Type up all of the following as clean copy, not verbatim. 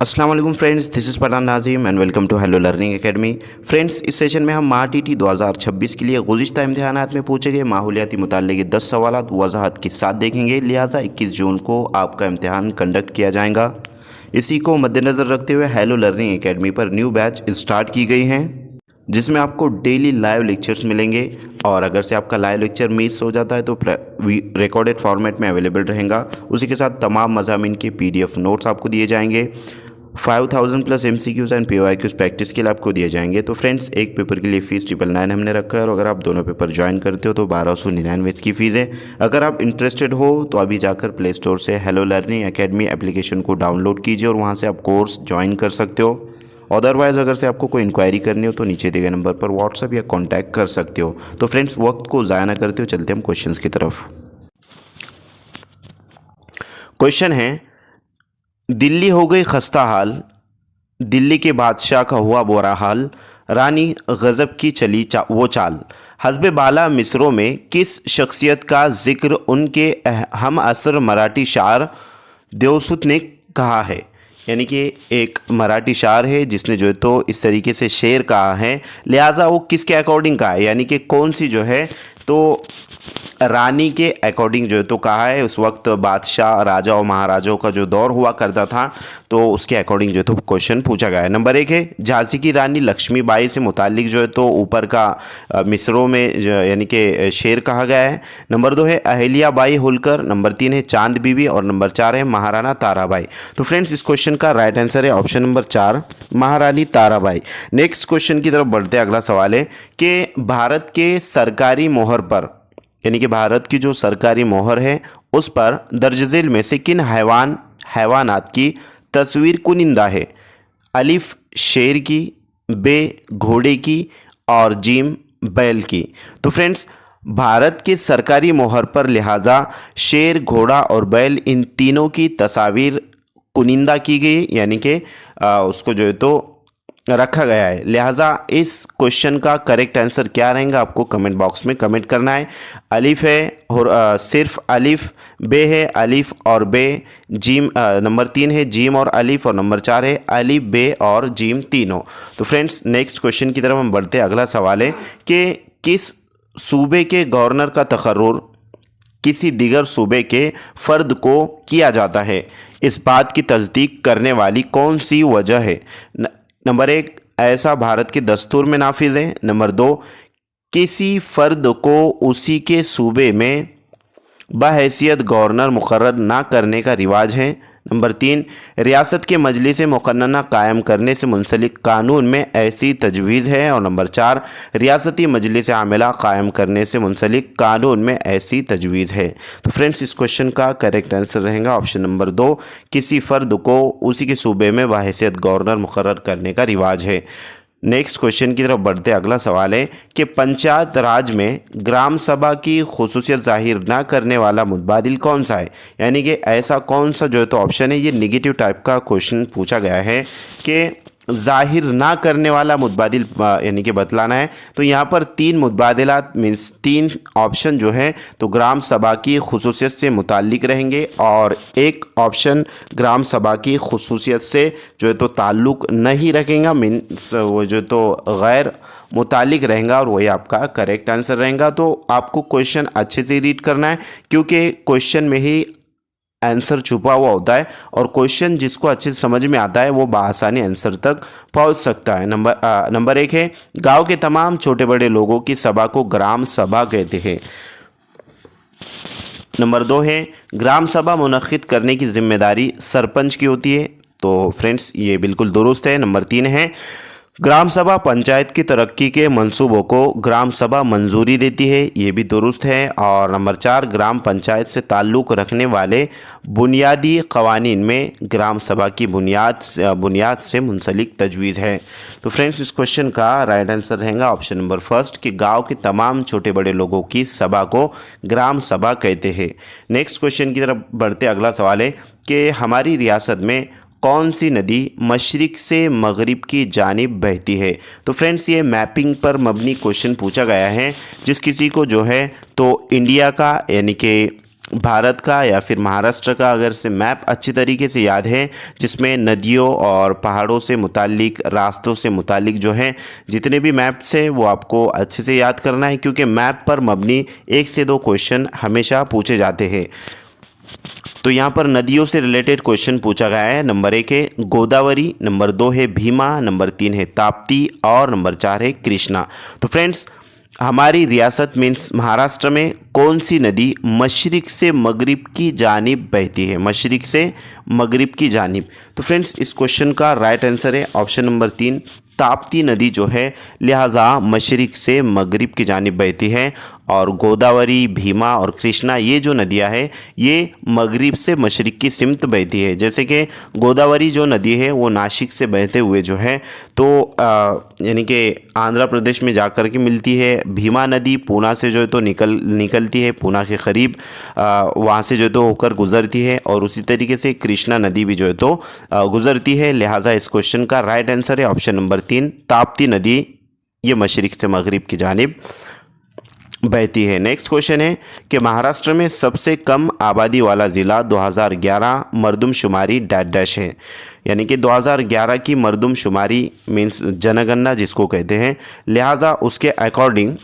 अस्सलाम वालेकुम friends, this is Pathan Nazim and welcome to hello learning academy. Friends, इस session में हम माटीटी 2026 के लिए गुज़िश्ता इम्तिहानात में पूछे गए माहौलियाती मुताल्लिक़ के 10 सवालात वज़ाहत के साथ देखेंगे। लिहाजा 21 जून को आपका इम्तिहान कंडक्ट किया जाएगा। इसी को मद्देनज़र रखते हुए हेलो लर्निंग एकेडमी पर न्यू बैच स्टार्ट की गई हैं, जिसमें आपको डेली लाइव लेक्चर्स मिलेंगे। और अगर से आपका लाइव लेक्चर मिस हो जाता है तो रिकॉर्डेड फॉर्मेट में अवेलेबल रहेगा। उसी के साथ तमाम मज़ामीन के PDF नोट्स आपको दिए जाएंगे। 5000 plus MCQs and PYQs practice के लिए आपको दिए जाएंगे। तो फ्रेंड्स, एक पेपर के लिए फ़ीस 999 हमने रखा है, और अगर आप दोनों पेपर ज्वाइन करते हो तो 1299 इसकी फ़ीस है। अगर आप इंटरेस्टेड हो तो अभी जाकर प्ले स्टोर से हेलो लर्निंग एकेडमी एप्लीकेशन को डाउनलोड कीजिए और वहाँ से आप कोर्स ज्वाइन कर सकते हो। अदरवाइज़ अगर से आपको कोई इंक्वायरी करनी हो तो नीचे दिए गए नंबर पर व्हाट्सएप या कॉन्टैक्ट कर सकते हो। तो फ्रेंड्स, वक्त को ज़ाया ना करते हो, चलते हम क्वेश्चन की तरफ। क्वेश्चन है, दिल्ली हो गई खस्ता हाल, दिल्ली के बादशाह का हुआ बुरा हाल, रानी गज़ब की चली वो चाल। हस्बे बाला मिसरों में किस शख्सियत का जिक्र उनके हम असर मराठी शायर देवसुत ने कहा है? यानी कि एक मराठी शायर है जिसने जो है तो इस तरीके से शेर कहा है, लिहाजा वो किसके अकॉर्डिंग कहा है, यानी कि कौन सी जो है तो रानी के अकॉर्डिंग जो है तो कहा है। उस वक्त बादशाह, राजा और महाराजाओं का जो दौर हुआ करता था, तो उसके अकॉर्डिंग जो है तो क्वेश्चन पूछा गया है। नंबर 1 है, झांसी की रानी लक्ष्मीबाई से मुतालिक जो है तो ऊपर का मिसरों में यानी कि शेर कहा गया है। नंबर 2 है अहिल्या बाई होलकर। नंबर 3 है चांद बीबी। और नंबर 4 है महाराणा ताराबाई। तो फ्रेंड्स, इस क्वेश्चन का राइट आंसर है ऑप्शन नंबर 4, महारानी ताराबाई। नेक्स्ट क्वेश्चन की तरफ बढ़ते हैं। अगला सवाल है कि भारत के सरकारी मोहर पर, यानी कि भारत की जो सरकारी मोहर है उस पर दर्ज झेल में से किन हैवानात की तस्वीर कुनिंदा है? अलिफ शेर की, बे घोड़े की, और जीम बैल की। तो फ्रेंड्स, भारत के सरकारी मोहर पर लिहाजा शेर, घोड़ा और बैल, इन तीनों की तस्वीर कुनिंदा की गई, यानी कि उसको जो है तो रखा गया है। लिहाजा इस क्वेश्चन का करेक्ट आंसर क्या रहेगा, आपको कमेंट बॉक्स में कमेंट करना है। अलिफ है और सिर्फ अलिफ, बे है अलिफ और बे, जीम नंबर 3 है जीम और अलिफ, और नंबर 4 है अलिफ, बे और जीम तीनों। तो फ्रेंड्स, नेक्स्ट क्वेश्चन की तरफ हम बढ़ते हैं। अगला सवाल है कि किस सूबे के गवर्नर का तकर्रुर किसी दीगर सूबे के फ़र्द को किया जाता है? इस बात की तस्दीक करने वाली कौन सी वजह है? नंबर 1, ऐसा भारत के दस्तूर में नाफिज है। नंबर 2, किसी फ़र्द को उसी के सूबे में बहैसियत गवर्नर मुकर्रर ना करने का रिवाज है। नंबर 3, रियासत के मजलिस मुक़न्नना कायम करने से मुंसलिक कानून में ऐसी तजवीज़ है। और नंबर 4, रियासती मजलिस आमिला कायम करने से मुंसलिक कानून में ऐसी तजवीज़ है। तो फ्रेंड्स, इस क्वेश्चन का करेक्ट आंसर रहेगा ऑप्शन नंबर 2, किसी फ़र्द को उसी के सूबे में बहैसियत गवर्नर मुकर्रर करने का रिवाज है। नेक्स्ट क्वेश्चन की तरफ बढ़ते। अगला सवाल है कि पंचायत राज में ग्राम सभा की खुसूसियत जाहिर ना करने वाला मुतबादिल कौन सा है? यानी कि ऐसा कौन सा जो है तो ऑप्शन है, ये निगेटिव टाइप का क्वेश्चन पूछा गया है कि जाहिर ना करने वाला मुतबादिल यानी कि बतलाना है। तो यहाँ पर 3 मुतबादिलात मीन्स 3 ऑप्शन जो है तो ग्राम सभा की खुसूसियत से मुताल्लिक रहेंगे, और एक ऑप्शन ग्राम सभा की खुसूसियत से जो है तो ताल्लुक़ नहीं रखेगा, मीन्स वो जो तो गैर मुताल्लिक रहेगा, और वही आपका करेक्ट आंसर रहेगा। तो आपको क्वेश्चन अच्छे से रीड करना है, क्योंकि क्वेश्चन में ही आंसर छुपा हुआ होता है, और क्वेश्चन जिसको अच्छे से समझ में आता है वो बआसानी आंसर तक पहुंच सकता है। नंबर 1 है, गांव के तमाम छोटे बड़े लोगों की सभा को ग्राम सभा कहते हैं। नंबर 2 है, ग्राम सभा मुनक्किद करने की जिम्मेदारी सरपंच की होती है। तो फ्रेंड्स, ये बिल्कुल दुरुस्त है। नंबर 3 है, ग्राम सभा पंचायत की तरक्की के मंसूबों को ग्राम सभा मंजूरी देती है, ये भी दुरुस्त है। और नंबर 4, ग्राम पंचायत से ताल्लुक़ रखने वाले बुनियादी क़वानीन में ग्राम सभा की बुनियाद से मुंसलिक तजवीज़ है। तो फ्रेंड्स, इस क्वेश्चन का राइट आंसर रहेगा ऑप्शन नंबर 1 कि गांव के तमाम छोटे बड़े लोगों की सभा को ग्राम सभा कहते हैं। नेक्स्ट क्वेश्चन की तरफ बढ़ते। अगला सवाल है कि हमारी रियासत में कौन सी नदी मशरिक़ से मगरिब की जानिब बहती है? तो फ्रेंड्स, ये मैपिंग पर मबनी क्वेश्चन पूछा गया है। जिस किसी को जो है तो इंडिया का यानी कि भारत का या फिर महाराष्ट्र का अगर से मैप अच्छी तरीके से याद है, जिसमें नदियों और पहाड़ों से मुतालिक, रास्तों से मुतालिक जो है जितने भी मैप्स हैं वो आपको अच्छे से याद करना है, क्योंकि मैप पर मबनी 1 से 2 क्वेश्चन हमेशा पूछे जाते हैं। तो यहाँ पर नदियों से रिलेटेड क्वेश्चन पूछा गया है। नंबर 1 है गोदावरी, नंबर 2 है भीमा, नंबर 3 है ताप्ती और नंबर 4 है कृष्णा। तो फ्रेंड्स, हमारी रियासत मीन्स महाराष्ट्र में कौन सी नदी मशरिक़ से मगरिब की जानिब बहती है? मशरिक़ से मगरिब की जानिब। तो फ्रेंड्स, इस क्वेश्चन का राइट आंसर है ऑप्शन नंबर 3 ताप्ती नदी जो है, लिहाजा मशरिक़ से मगरिब की जानिब बहती है। और गोदावरी, भीमा और कृष्णा ये जो नदियां हैं ये मगरिब से मशरिक़ की सिमत बहती है। जैसे कि गोदावरी जो नदी है वो नासिक से बहते हुए जो है तो यानी कि आंध्र प्रदेश में जाकर के मिलती है। भीमा नदी पूना से जो है तो निकलती है, पूना के करीब वहाँ से जो है तो होकर गुज़रती है। और उसी तरीके से कृष्णा नदी भी जो है तो गुज़रती है। लिहाजा इस क्वेश्चन का राइट आंसर है ऑप्शन नंबर 3 ताप्ती नदी, ये मशरिक़ से मगरिब की जानिब बहती है। नेक्स्ट क्वेश्चन है कि महाराष्ट्र में सबसे कम आबादी वाला ज़िला 2011 मरदमशुमारी डैश डैश है। यानी कि 2011 की मरदमशुमारी मीन्स जनगणना जिसको कहते हैं, लिहाजा उसके अकॉर्डिंग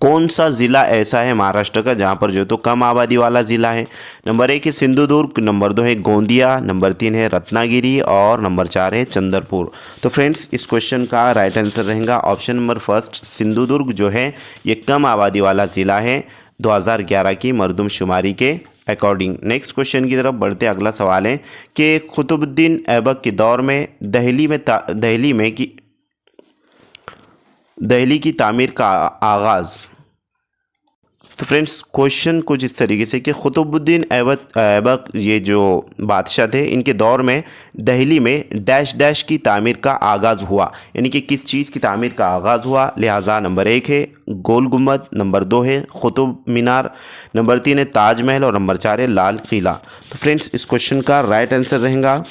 कौन सा ज़िला ऐसा है महाराष्ट्र का जहाँ पर जो तो कम आबादी वाला ज़िला है? नंबर 1 है सिंधुदुर्ग, नंबर 2 है गोंदिया, नंबर 3 है रत्नागिरी और नंबर 4 है चंद्रपुर। तो फ्रेंड्स, इस क्वेश्चन का राइट आंसर रहेगा ऑप्शन नंबर फर्स्ट, सिंधुदुर्ग जो है ये कम आबादी वाला ज़िला है 2011 की मरदमशुमारी के अकॉर्डिंग। नेक्स्ट क्वेश्चन की तरफ बढ़ते, अगला सवाल है कि कुतुबुद्दीन ऐबक के दौर में दहली की तामीर का आगाज़। तो फ्रेंड्स, क्वेश्चन कुछ इस तरीके से कि कुतुबुद्दीन ऐबक ये जो बादशाह थे, इनके दौर में दहली में डैश डैश की तामीर का आगाज़ हुआ। यानी कि किस चीज़ की तामीर का आगाज़ हुआ? लिहाजा नंबर 1 है गोल गुम्बद, नंबर 2 है कुतुब मीनार, नंबर 3 है ताजमहल और नंबर 4 है लाल किला। तो फ्रेंड्स, इस क्वेश्चन का राइट आंसर रहेगा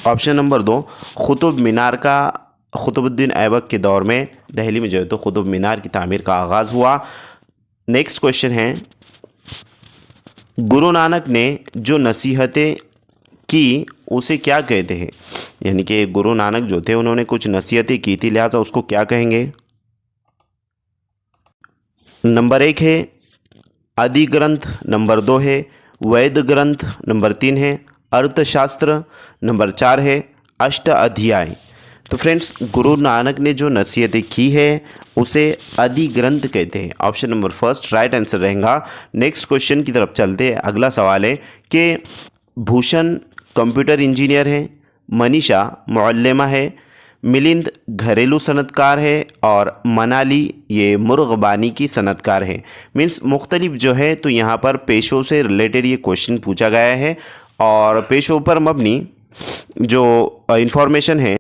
ऑप्शन नंबर 2 कुतुब मीनार का। कुतुबुद्दीन ऐबक के दौर में दहली में जो है तो कुतुब मीनार की तामीर का आगाज़ हुआ। नेक्स्ट क्वेश्चन है गुरु नानक ने जो नसीहतें की उसे क्या कहते हैं? यानी कि गुरु नानक जो थे उन्होंने कुछ नसीहतें की थी, लिहाजा उसको क्या कहेंगे? नंबर 1 है आदि ग्रंथ, नंबर 2 है वेद ग्रंथ, नंबर 3 है अर्थशास्त्र, नंबर 4 है अष्ट अध्याय। तो फ्रेंड्स, गुरु नानक ने जो नसीहतें की है उसे आदि ग्रंथ कहते हैं। Option number first right answer रहेगा। नेक्स्ट क्वेश्चन की तरफ चलते हैं। अगला सवाल है कि भूषण कंप्यूटर इंजीनियर है, मनीषा मुअल्लिमा है, मिलिंद घरेलू सनतकार है और मनाली ये मुर्गबानी की सनतकार है। मीन्स मुख्तलिफ जो है तो यहाँ पर पेशों से रिलेटेड ये क्वेश्चन पूछा गया है और पेशों पर मबनी जो इंफॉर्मेशन है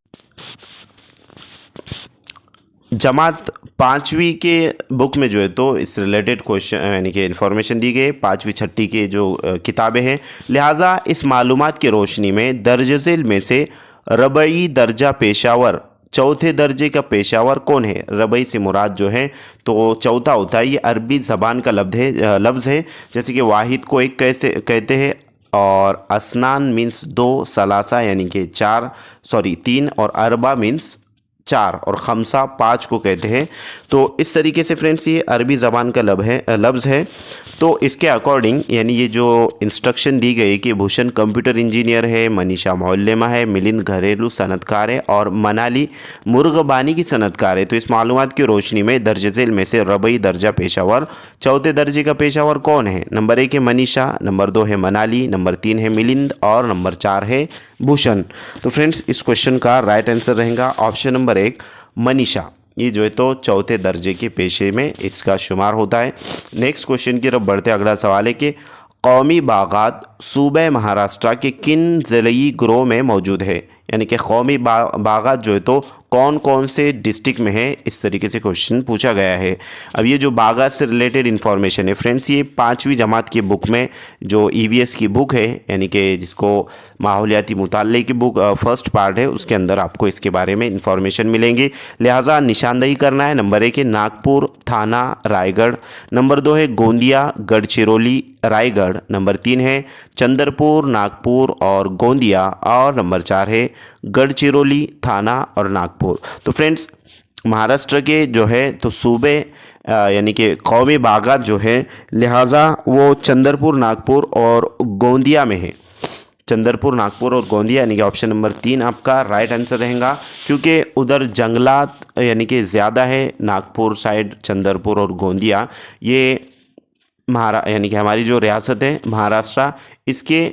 जमात 5वीं के बुक में जो है तो इस रिलेटेड क्वेश्चन यानी कि इन्फॉर्मेशन दी गई 5वीं 6ठी के जो किताबें हैं। लिहाजा इस मालूमात की रोशनी में दर्ज झेल में से रबई दर्जा पेशावर, चौथे दर्जे का पेशावर कौन है? रबई से मुराद जो है तो चौथा होता है, ये अरबी ज़बान का लफ्ज़ है। जैसे कि वाहिद को एक कैसे कहते हैं और असनान मीन्स 2, सलासा यानी कि 3 और अरबा मीन्स 4 और खमसा 5 को कहते हैं। तो इस तरीके से फ्रेंड्स ये अरबी ज़बान का लफ्ज़ है। तो इसके अकॉर्डिंग यानी ये जो इंस्ट्रक्शन दी गई कि भूषण कंप्यूटर इंजीनियर है, मनीषा मुअल्लिमा है, मिलिंद घरेलू सनतकार है और मनाली मुर्गबानी की सनतकार है। तो इस मालूमात की रोशनी में दर्ज झेल में से रबई दर्जा पेशावर, चौथे दर्जे का पेशावर कौन है? नंबर 1 है मनीषा, नंबर 2 है मनाली, नंबर 3 है मिलिंद और नंबर 4 है भूषण। तो फ्रेंड्स, इस क्वेश्चन का राइट आंसर रहेगा ऑप्शन नंबर 1 मनीषा। ये जो है तो चौथे दर्जे के पेशे में इसका शुमार होता है। नेक्स्ट क्वेश्चन की तरफ बढ़ते, अगला सवाल है कि कौमी बागात सूबे महाराष्ट्र के किन ज़िलई ग्रोह में मौजूद है? यानी कि कौमी बागात जो है तो कौन कौन से डिस्ट्रिक्ट में है, इस तरीके से क्वेश्चन पूछा गया है। अब ये जो बागात से रिलेटेड इन्फॉर्मेशन है फ्रेंड्स, ये 5वीं जमात की बुक में जो ईवीएस की बुक है, यानी कि जिसको माहौलियाती मुताले की बुक फर्स्ट पार्ट है, उसके अंदर आपको इसके बारे में इन्फॉर्मेशन मिलेंगी। लिहाजा निशानदेही करना है। नंबर 1 है नागपुर, थाना, रायगढ़। नंबर 2 है गोंदिया, गढ़चिरौली, रायगढ़। नंबर 3 है चंद्रपुर, नागपुर और गोंदिया। और नंबर 4 है गढ़चिरौली, थाना और नागपुर। तो फ्रेंड्स, महाराष्ट्र के जो है तो सूबे यानी कि कौमी बागात जो है, लिहाजा वो चंद्रपुर, नागपुर और गोंदिया में है। चंद्रपुर, नागपुर और गोंदिया, यानी कि ऑप्शन नंबर 3 आपका राइट आंसर रहेगा, क्योंकि उधर जंगलात यानी कि ज़्यादा है। नागपुर साइड, चंद्रपुर और गोंदिया, ये यानी कि हमारी जो रियासत है महाराष्ट्र, इसके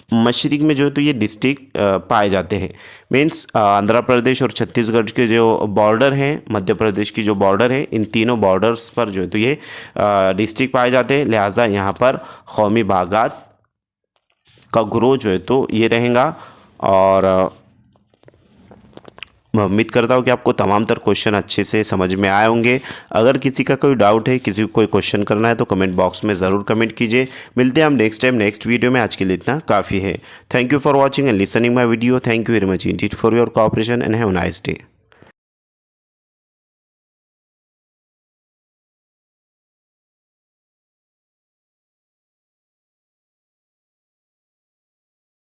मशरिक में जो है तो ये डिस्ट्रिक्ट पाए जाते हैं। मीन्स आंध्र प्रदेश और छत्तीसगढ़ के जो बॉर्डर हैं, मध्य प्रदेश की जो बॉर्डर है, इन तीनों बॉर्डर्स पर जो है तो ये डिस्ट्रिक्ट पाए जाते हैं। लिहाजा यहाँ पर कौमी बागात का ग्रो जो है तो ये रहेगा। और मैं उम्मीद करता हूँ कि आपको तमाम तर क्वेश्चन अच्छे से समझ में आए होंगे। अगर किसी का कोई डाउट है, किसी को कोई क्वेश्चन करना है, तो कमेंट बॉक्स में ज़रूर कमेंट कीजिए। मिलते हैं हम नेक्स्ट टाइम नेक्स्ट वीडियो में। आज के लिए इतना काफ़ी है। Thank you for watching and listening my video. Thank you very much Indeed for your cooperation and have a nice day.